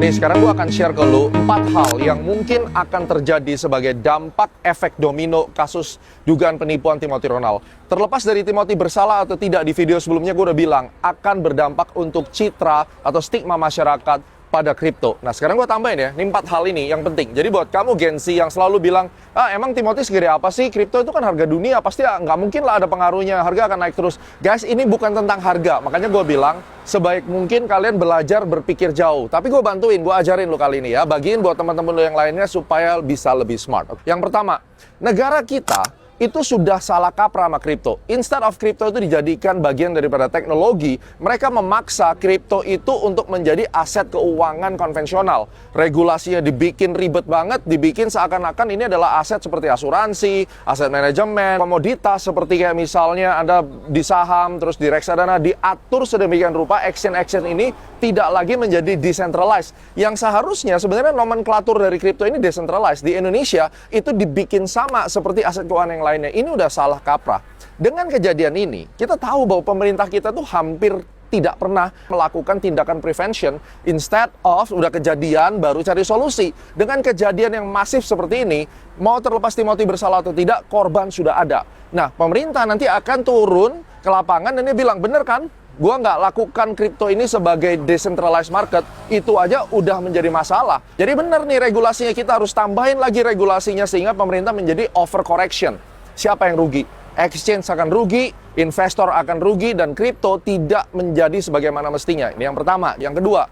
Nih, sekarang gue akan share ke lu 4 hal yang mungkin akan terjadi sebagai dampak efek domino kasus dugaan penipuan Timothy Ronald. Terlepas dari Timothy bersalah atau tidak, di video sebelumnya gue udah bilang akan berdampak untuk citra atau stigma masyarakat pada kripto. Nah, sekarang gue tambahin ya, ini 4 hal ini yang penting. Jadi buat kamu Gen Z yang selalu bilang, emang Timothy segede apa sih? Kripto itu kan harga dunia, pasti nggak mungkin lah ada pengaruhnya, harga akan naik terus. Guys, ini bukan tentang harga, makanya gue bilang, sebaik mungkin kalian belajar berpikir jauh. Tapi gue bantuin, gue ajarin lo kali ini ya, bagiin buat teman-teman lo yang lainnya supaya bisa lebih smart. Yang pertama, negara kita itu sudah salah kaprah sama kripto. Instead of kripto itu dijadikan bagian daripada teknologi, mereka memaksa kripto itu untuk menjadi aset keuangan konvensional. Regulasinya dibikin ribet banget, dibikin seakan-akan ini adalah aset seperti asuransi, aset manajemen, komoditas seperti kayak misalnya Anda di saham, terus di reksadana, diatur sedemikian rupa exchange ini tidak lagi menjadi decentralized. Yang seharusnya sebenarnya nomenklatur dari kripto ini decentralized. Di Indonesia itu dibikin sama seperti aset keuangan yang lainnya. Ini udah salah kaprah. Dengan kejadian ini, kita tahu bahwa pemerintah kita tuh hampir tidak pernah melakukan tindakan prevention. Instead of udah kejadian baru cari solusi. Dengan kejadian yang masif seperti ini, mau terlepas Timothy bersalah atau tidak, korban sudah ada. Nah, pemerintah nanti akan turun ke lapangan dan dia bilang, bener kan? Gua nggak lakukan kripto ini sebagai decentralized market, itu aja udah menjadi masalah. Jadi bener nih regulasinya, kita harus tambahin lagi regulasinya sehingga pemerintah menjadi overcorrection. Siapa yang rugi? Exchange akan rugi, investor akan rugi, dan kripto tidak menjadi sebagaimana mestinya. Ini yang pertama. Yang kedua,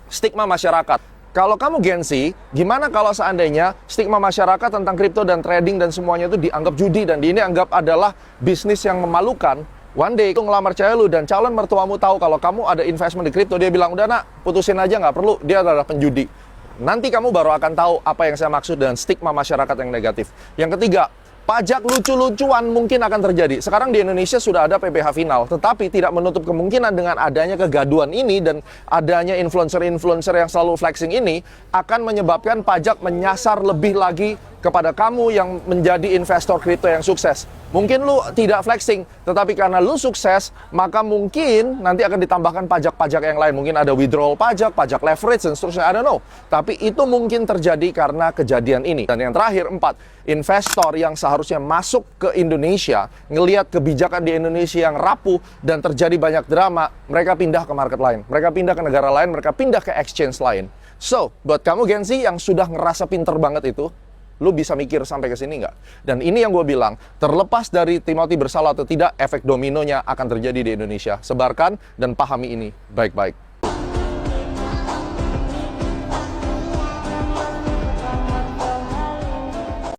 stigma masyarakat. Kalau kamu Gen Z, gimana kalau seandainya stigma masyarakat tentang kripto dan trading dan semuanya itu dianggap judi dan ini dianggap adalah bisnis yang memalukan? One day, itu ngelamar cewek lu dan calon mertuamu tahu kalau kamu ada investment di kripto, dia bilang, udah nak, putusin aja, nggak perlu, dia adalah penjudi. Nanti kamu baru akan tahu apa yang saya maksud dengan stigma masyarakat yang negatif. Yang ketiga, pajak lucu-lucuan mungkin akan terjadi. Sekarang di Indonesia sudah ada PPh final, tetapi tidak menutup kemungkinan dengan adanya kegaduhan ini dan adanya influencer-influencer yang selalu flexing ini akan menyebabkan pajak menyasar lebih lagi kepada kamu yang menjadi investor kripto yang sukses. Mungkin lu tidak flexing, tetapi karena lu sukses, maka mungkin nanti akan ditambahkan pajak-pajak yang lain. Mungkin ada withdrawal pajak, pajak leverage, dan seterusnya, I don't know. Tapi itu mungkin terjadi karena kejadian ini. Dan yang terakhir, 4, investor yang seharusnya masuk ke Indonesia, ngelihat kebijakan di Indonesia yang rapuh dan terjadi banyak drama, mereka pindah ke market lain. Mereka pindah ke negara lain, mereka pindah ke exchange lain. So, buat kamu Gen Z yang sudah ngerasa pinter banget itu, lu bisa mikir sampai ke sini nggak? Dan ini yang gue bilang, terlepas dari Timothy bersalah atau tidak, efek dominonya akan terjadi di Indonesia. Sebarkan dan pahami ini baik-baik.